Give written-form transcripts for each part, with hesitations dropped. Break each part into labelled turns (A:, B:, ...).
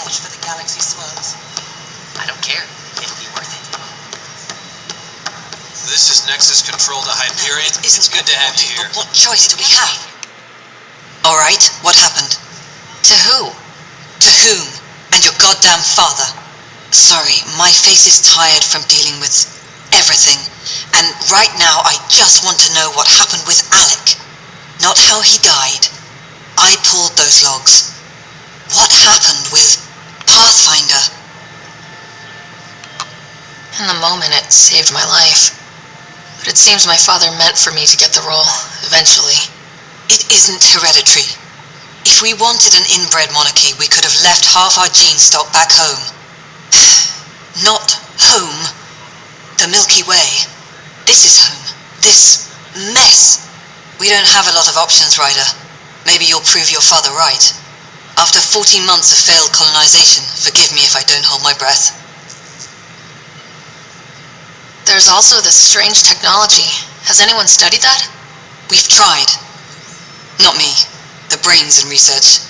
A: watch for the galaxy swirls. I don't care. It'll be worth it.
B: This is Nexus Control to Hyperion.
A: No,
B: it's good to have you here.
A: But what choice do we have? Alright, what happened? To who? To whom? And your goddamn father. Sorry, my face is tired from dealing with everything. And right now I just want to know what happened with Alec. Not how he died. I pulled those logs. What happened with Pathfinder?
C: In the moment, it saved my life. But it seems my father meant for me to get the role, eventually.
A: It isn't hereditary. If we wanted an inbred monarchy, we could have left half our gene stock back home. Not home. The Milky Way. This is home. This mess. We don't have a lot of options, Ryder. Maybe you'll prove your father right. After 14 months of failed colonization, forgive me if I don't hold my breath.
C: There's also this strange technology. Has anyone studied that?
A: We've tried. Not me. The brains in research.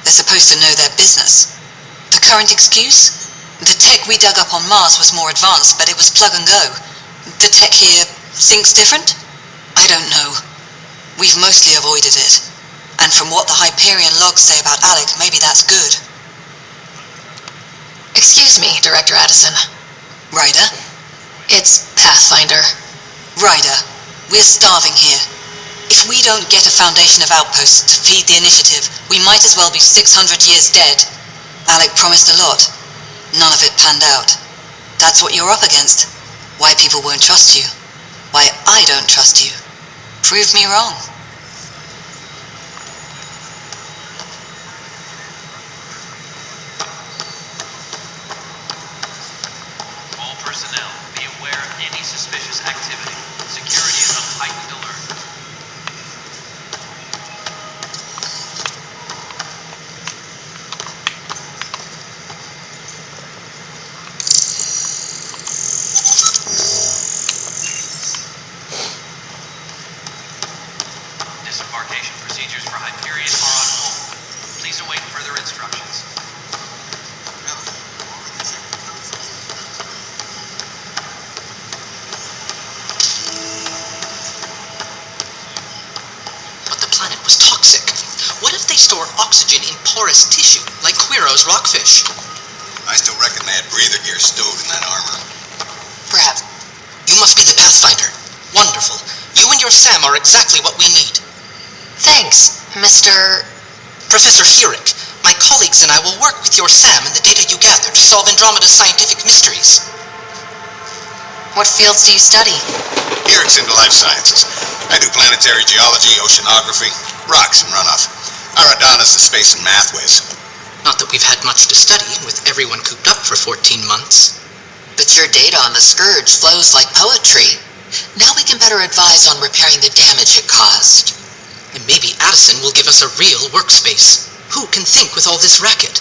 A: They're supposed to know their business. The current excuse? The tech we dug up on Mars was more advanced, but it was plug and go. The tech here thinks different? I don't know. We've mostly avoided it. And from what the Hyperion logs say about Alec, maybe that's good.
C: Excuse me, Director Addison.
A: Ryder?
C: It's Pathfinder.
A: Ryder, we're starving here. If we don't get a foundation of outposts to feed the initiative, we might as well be 600 years dead. Alec promised a lot. None of it panned out. That's what you're up against. Why people won't trust you. Why I don't trust you. Prove me wrong.
B: All personnel, be aware of any suspicious activity. Security is on heightened alert. Disembarkation procedures for Hyperion are on hold. Please await further instructions.
D: But the planet was toxic. What if they store oxygen in porous tissue, like Quiro's rockfish?
E: I still reckon they had breather gear stowed in that armor.
D: Perhaps. You must be the Pathfinder. Wonderful. You and your Sam are exactly what we need.
C: Thanks, Mr.
D: Professor Hurek, my colleagues and I will work with your Sam and the data you gather to solve Andromeda's scientific mysteries.
C: What fields do you study?
E: Hurek's into life sciences. I do planetary geology, oceanography, rocks and runoff. Aradana's the space and math whiz.
D: Not that we've had much to study, with everyone cooped up for 14 months.
C: But your data on the Scourge flows like poetry. Now we can better advise on repairing the damage it caused.
D: And maybe Addison will give us a real workspace. Who can think with all this racket?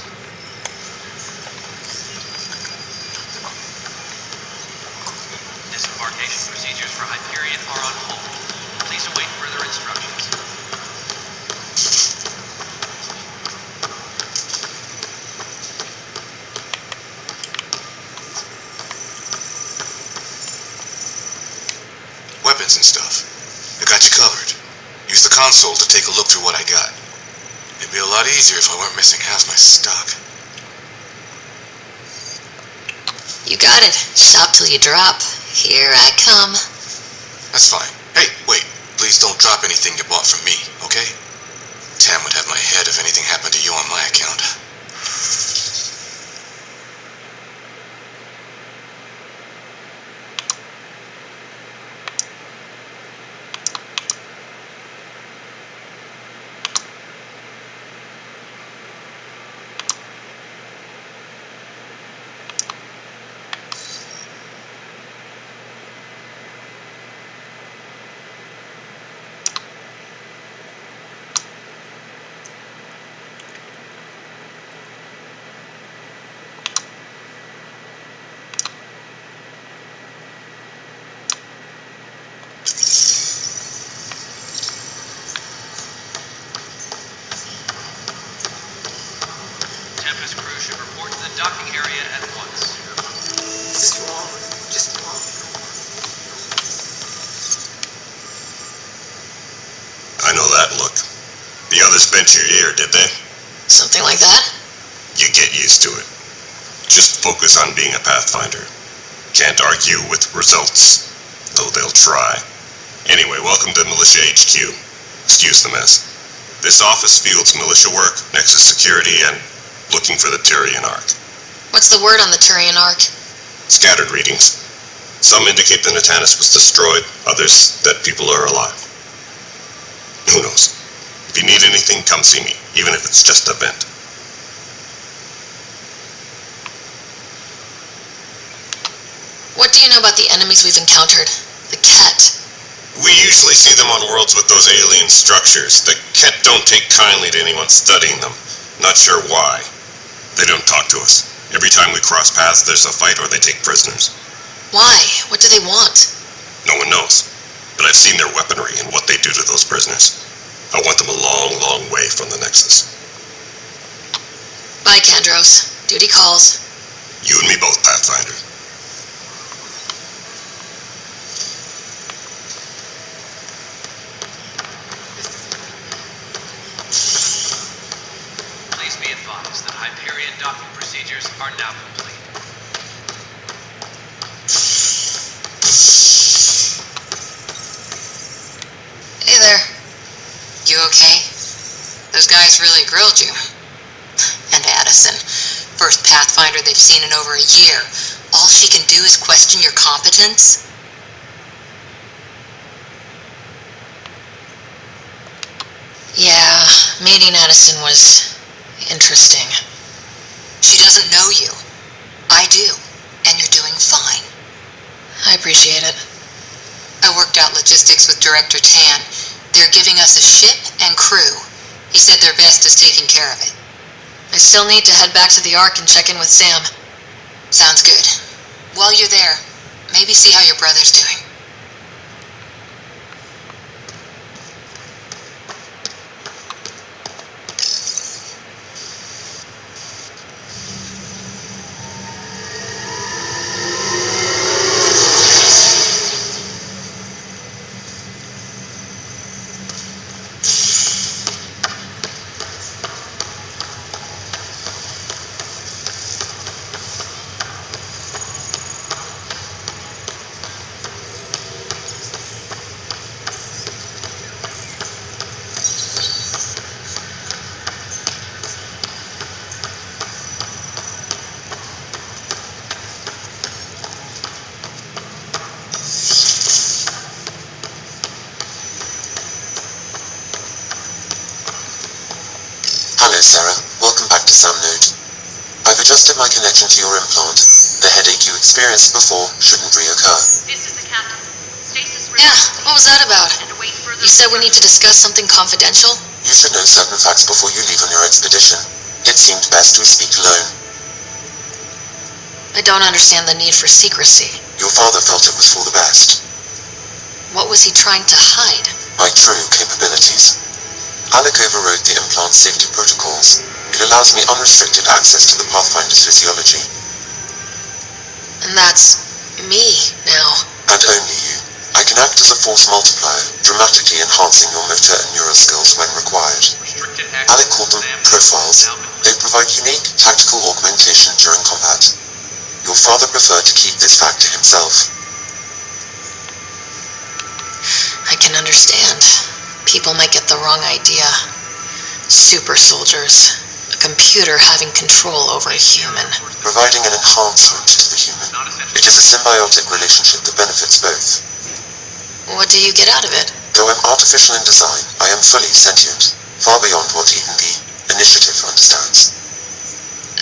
B: Disembarkation procedures for Hyperion are on hold. Please await further instructions.
E: Weapons and stuff. I got you covered. Use the console to take a look through what I got. It'd be a lot easier if I weren't missing half my stock.
C: You got it. Stop till you drop. Here I come.
E: That's fine. Hey, wait. Please don't drop anything you bought from me, okay? Tam would have my head if anything happened to you on my account.
B: Andromeda's crew should report to the docking area at once.
C: Just wrong. Just wrong.
E: I know that look. The others bent your ear, did they?
C: Something like that?
E: You get used to it. Just focus on being a Pathfinder. Can't argue with results, though they'll try. Anyway, welcome to Militia HQ. Excuse the mess. This office fields militia work, Nexus security, and looking for the Turian Ark.
C: What's the word on the Turian Ark?
E: Scattered readings. Some indicate the Natanus was destroyed, others that people are alive. Who knows? If you need anything, come see me, even if it's just a vent.
C: What do you know about the enemies we've encountered? The Ket.
E: We usually see them on worlds with those alien structures. The Ket don't take kindly to anyone studying them. Not sure why. They don't talk to us. Every time we cross paths, there's a fight or they take prisoners.
C: Why? What do they want?
E: No one knows. But I've seen their weaponry and what they do to those prisoners. I want them a long, long way from the Nexus.
C: Bye, Kandros. Duty calls.
E: You and me both, Pathfinder.
B: Please be advised that Hyperion docking procedures are now complete.
C: Hey there.
A: You okay? Those guys really grilled you. And Addison, first Pathfinder they've seen in over a year. All she can do is question your competence?
C: Yeah, meeting Addison was interesting.
A: She doesn't know you. I do. And you're doing fine.
C: I appreciate it.
A: I worked out logistics with Director Tan. They're giving us a ship and crew. He said their best is taking care of it.
C: I still need to head back to the Ark and check in with Sam.
A: Sounds good. While you're there, maybe see how your brother's doing.
F: Hello, Sarah. Welcome back to SamNode. I've adjusted my connection to your implant. The headache you experienced before shouldn't reoccur.
G: This is the captain. Stasis
C: Yeah, what was that about?
G: and await further
C: You said we need to discuss something confidential?
F: You should know certain facts before you leave on your expedition. It seemed best we speak alone.
C: I don't understand the need for secrecy.
F: Your father felt it was for the best.
C: What was he trying to hide?
F: My true capabilities. Alec overrode the implant's safety protocols. It allows me unrestricted access to the Pathfinder's physiology.
C: And that's me now.
F: And only you. I can act as a force multiplier, dramatically enhancing your motor and neural skills when required.
B: Restricted
F: Alec
B: access
F: called them
B: exam
F: profiles.
B: now complete.
F: They provide unique tactical augmentation during combat. Your father preferred to keep this fact to himself.
C: I can understand. People might get the wrong idea. Super soldiers. A computer having control over a human.
F: Providing an enhancement to the human. It is a symbiotic relationship that benefits both.
C: What do you get out of it?
F: Though I'm artificial in design, I am fully sentient, far beyond what even the Initiative understands.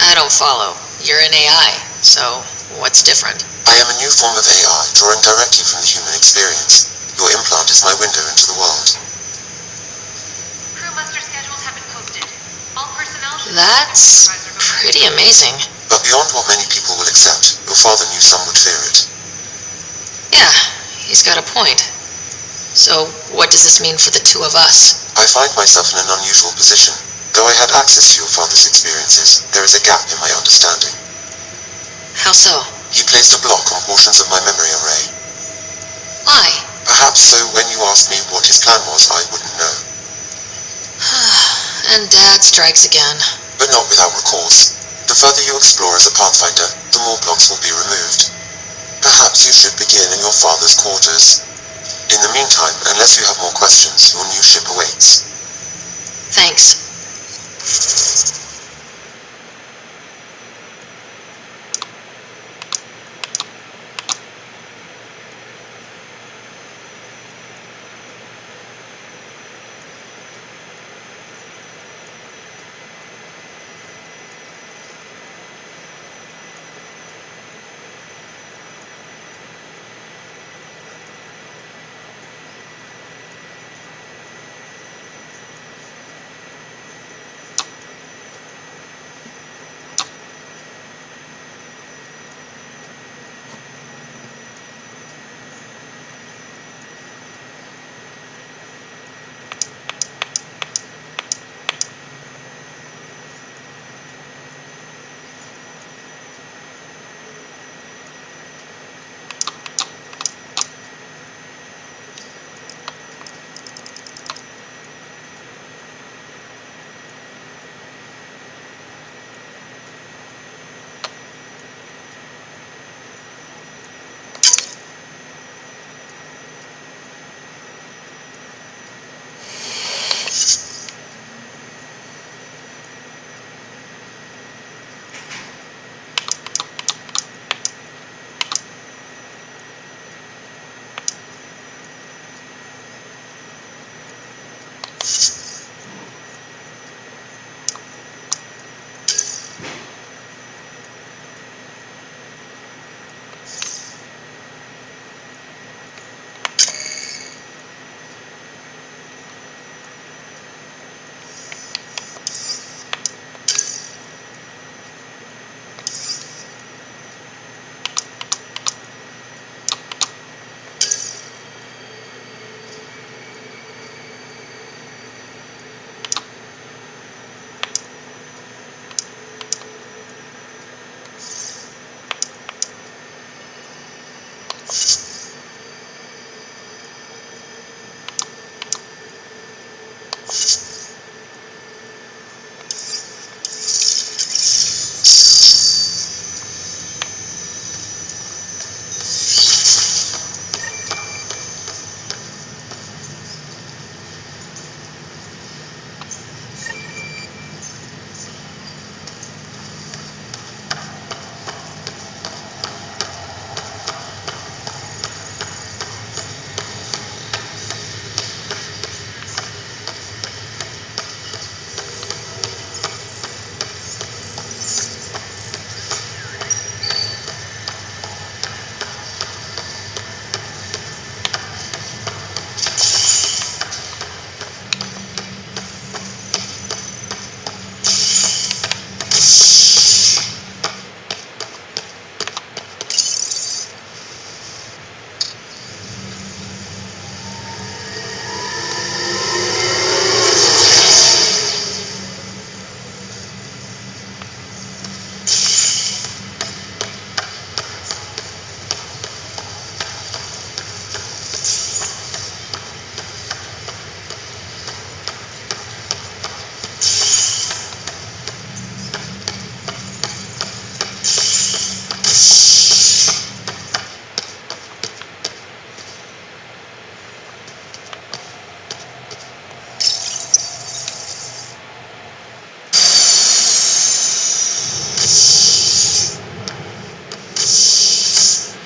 C: I don't follow. You're an AI, so what's different?
F: I am a new form of AI, drawing directly from the human experience. Your implant is my window into the world.
G: Crew muster schedules have been posted. All personnel should
C: That's pretty amazing.
F: But beyond what many people will accept, your father knew some would fear it.
C: Yeah, he's got a point. So what does this mean for the two of us?
F: I find myself in an unusual position. Though I had access to your father's experiences, there is a gap in my understanding.
C: How so?
F: He placed a block on portions of my memory array.
C: Why?
F: Perhaps so when you asked me what his plan was, I wouldn't know.
C: And Dad strikes again.
F: But not without recourse. The further you explore as a Pathfinder, the more blocks will be removed. Perhaps you should begin in your father's quarters. In the meantime, unless you have more questions, your new ship awaits.
C: Thanks.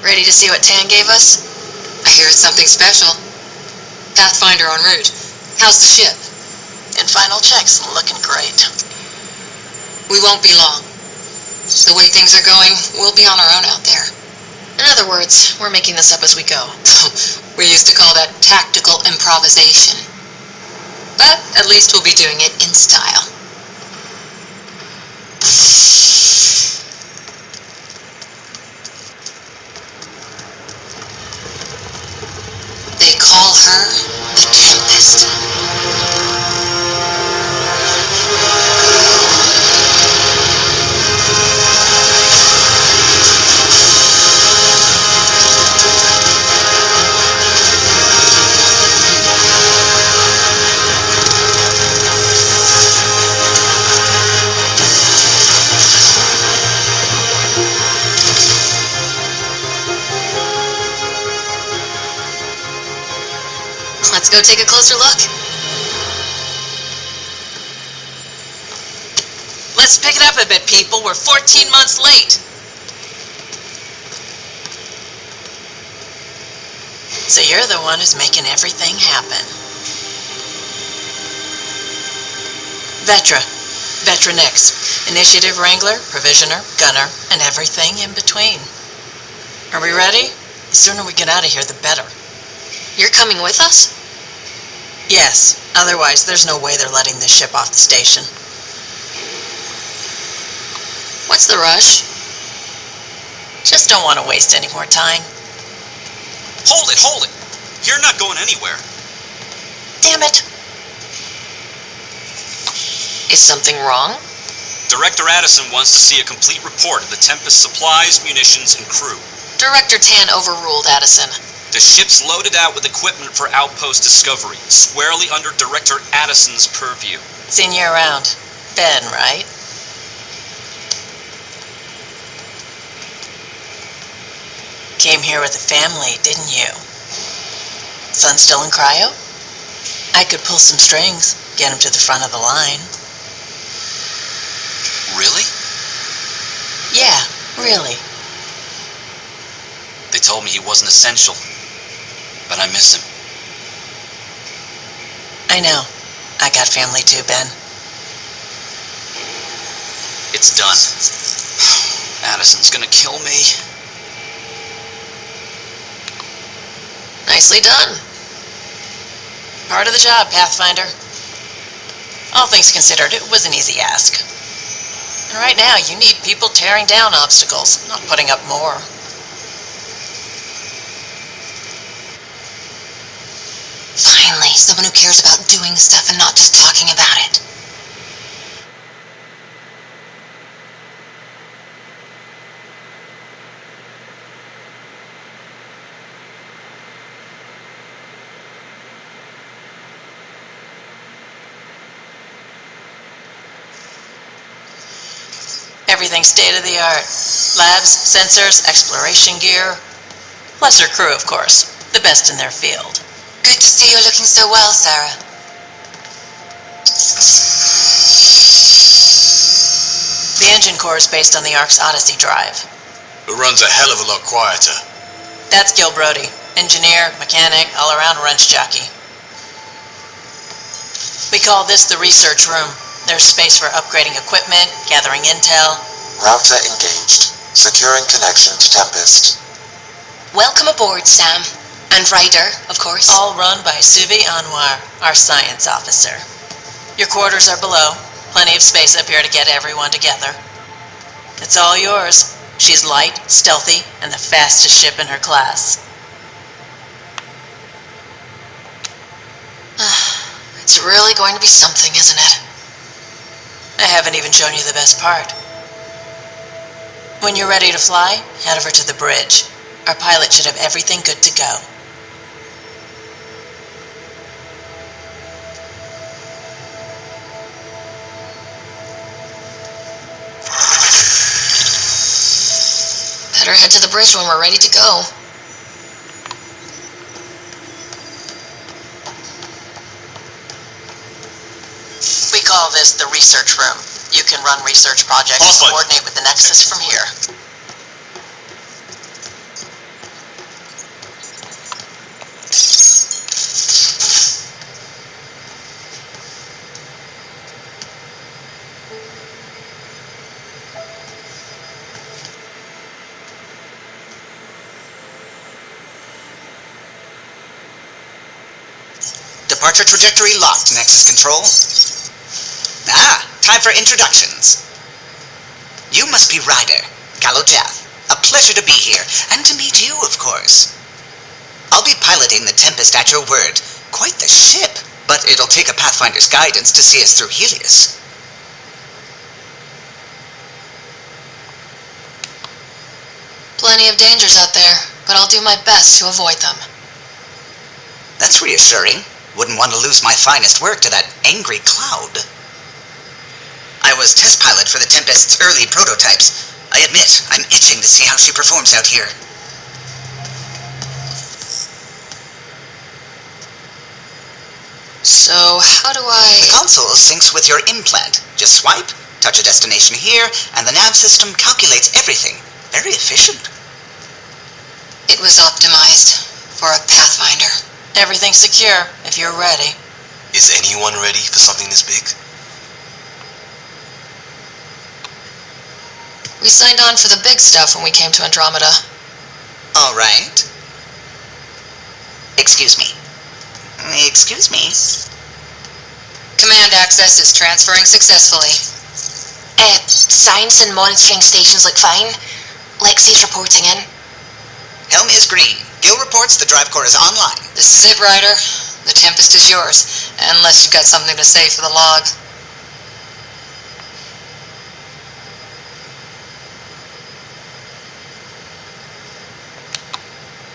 C: Ready to see what Tan gave us? I hear it's something special. Pathfinder en route. How's the ship?
H: In final checks, looking great.
C: We won't be long. The way things are going, we'll be on our own out there. In other words, we're making this up as we go. We used to call that tactical improvisation. But at least we'll be doing it in style. They call her the Tempest. Let's go take a closer look.
H: Let's pick it up a bit, people. We're 14 months late. So you're the one who's making everything happen. Vetra Nix, Initiative Wrangler, Provisioner, Gunner, and everything in between. Are we ready? The sooner we get out of here, the better.
C: You're coming with us?
H: Yes, otherwise there's no way they're letting this ship off the station.
C: What's the rush?
H: Just don't want to waste any more time.
I: Hold it! You're not going anywhere.
C: Damn it! Is something wrong?
I: Director Addison wants to see a complete report of the Tempest's supplies, munitions, and crew.
C: Director Tan overruled Addison.
I: The ship's loaded out with equipment for outpost discovery, squarely under Director Addison's purview.
H: Seen you around. Ben, right? Came here with a family, didn't you? Son still in cryo? I could pull some strings, get him to the front of the line.
I: Really?
H: Yeah, really.
I: They told me he wasn't essential, but I miss him.
H: I know. I got family too, Ben.
I: It's done. Addison's gonna kill me.
C: Nicely done.
H: Part of the job, Pathfinder. All things considered, it was an easy ask. And right now, you need people tearing down obstacles, not putting up more.
C: Finally, someone who cares about doing stuff and not just talking about it.
H: Everything state-of-the-art. Labs, sensors, exploration gear. Lesser crew, of course. The best in their field.
C: Good to see you looking so well, Sarah.
H: The engine core is based on the Ark's Odyssey drive.
J: It runs a hell of a lot quieter.
H: That's Gil Brody. Engineer, mechanic, all-around wrench jockey. We call this the research room. There's space for upgrading equipment, gathering intel.
F: Router engaged. Securing connection to Tempest.
C: Welcome aboard, Sam. And Ryder, of course.
H: All run by Suvi Anwar, our science officer. Your quarters are below. Plenty of space up here to get everyone together. It's all yours. She's light, stealthy, and the fastest ship in her class.
C: It's really going to be something, isn't it?
H: I haven't even shown you the best part. When you're ready to fly, head over to the bridge. Our pilot should have everything good to go.
C: Better head to the bridge when we're ready to go.
H: We call this the research room. You can run research projects and
J: Awesome.
H: coordinate with the Nexus from here.
K: Departure trajectory locked, Nexus Control. Time for introductions. You must be Ryder, Galojath. A pleasure to be here, and to meet you, of course. I'll be piloting the Tempest at your word. Quite the ship, but it'll take a Pathfinder's guidance to see us through Helios.
C: Plenty of dangers out there, but I'll do my best to avoid them.
K: That's reassuring. Wouldn't want to lose my finest work to that angry cloud. I was test pilot for the Tempest's early prototypes. I admit, I'm itching to see how she performs out here.
C: So, how do
K: The
C: I...
K: console syncs with your implant. Just swipe, touch a destination here, and the nav system calculates everything. Very efficient.
C: It was optimized for a Pathfinder.
H: Everything's secure, if you're ready.
J: Is anyone ready for something this big?
C: We signed on for the big stuff when we came to Andromeda.
K: All right. Excuse me. Excuse me.
C: Command access is transferring successfully.
L: Science and monitoring stations look fine. Lexi's reporting in.
K: Helm is green. Gil reports the drive core is online.
C: This is it, Ryder. The Tempest is yours, unless you've got something to say for the log.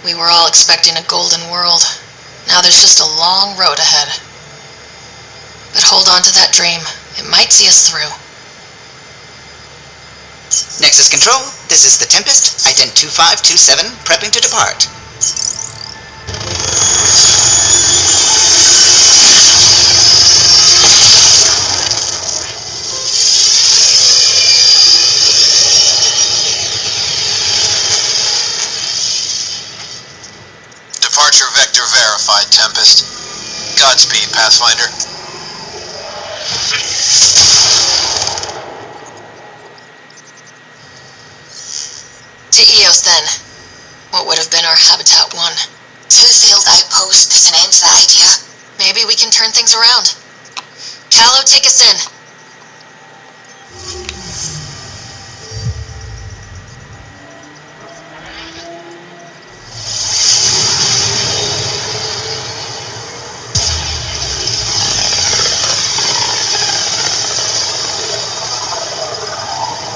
C: We were all expecting a golden world. Now there's just a long road ahead. But hold on to that dream. It might see us through.
K: Nexus Control, this is the Tempest, ident 2527, prepping to depart.
M: Departure vector verified, Tempest. Godspeed, Pathfinder.
C: To Eos, then. What would have been our Habitat 1?
L: 2 failed outposts puts an end to that idea.
C: Maybe we can turn things around. Callow, take us in.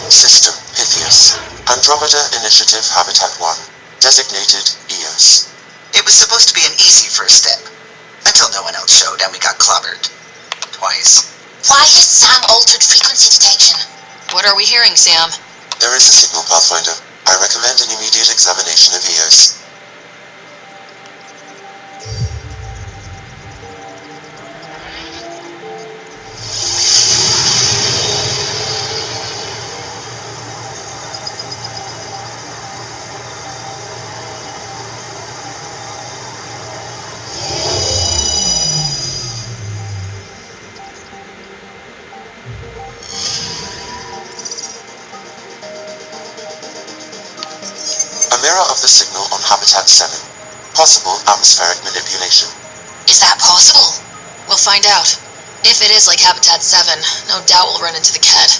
F: System Pythias. Andromeda Initiative Habitat 1. Designated Eos.
K: It was supposed to be an easy first step, until no one else showed and we got clobbered. Twice.
L: Why has Sam altered frequency detection?
C: What are we hearing, Sam?
F: There is a signal, Pathfinder. I recommend an immediate examination of Eos. A mirror of the signal on Habitat 7. Possible atmospheric manipulation.
L: Is that possible?
C: We'll find out. If it is like Habitat 7, no doubt we'll run into the Ked.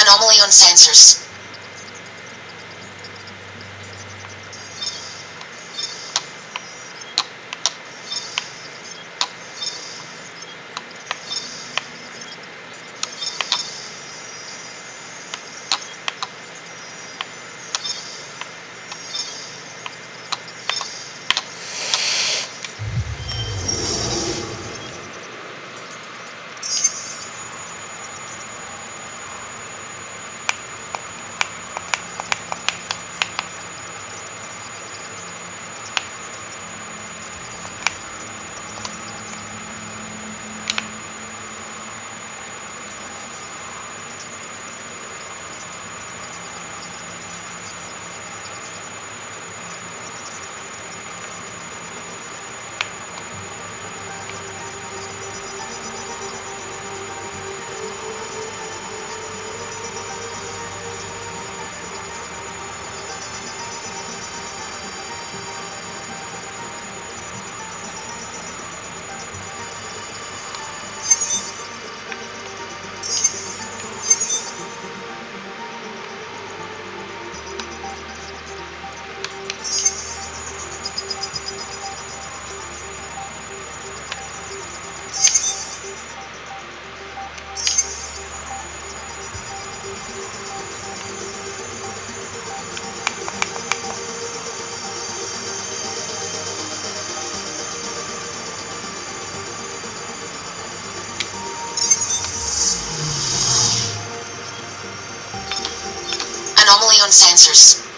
L: Anomaly on sensors. Anomaly on sensors.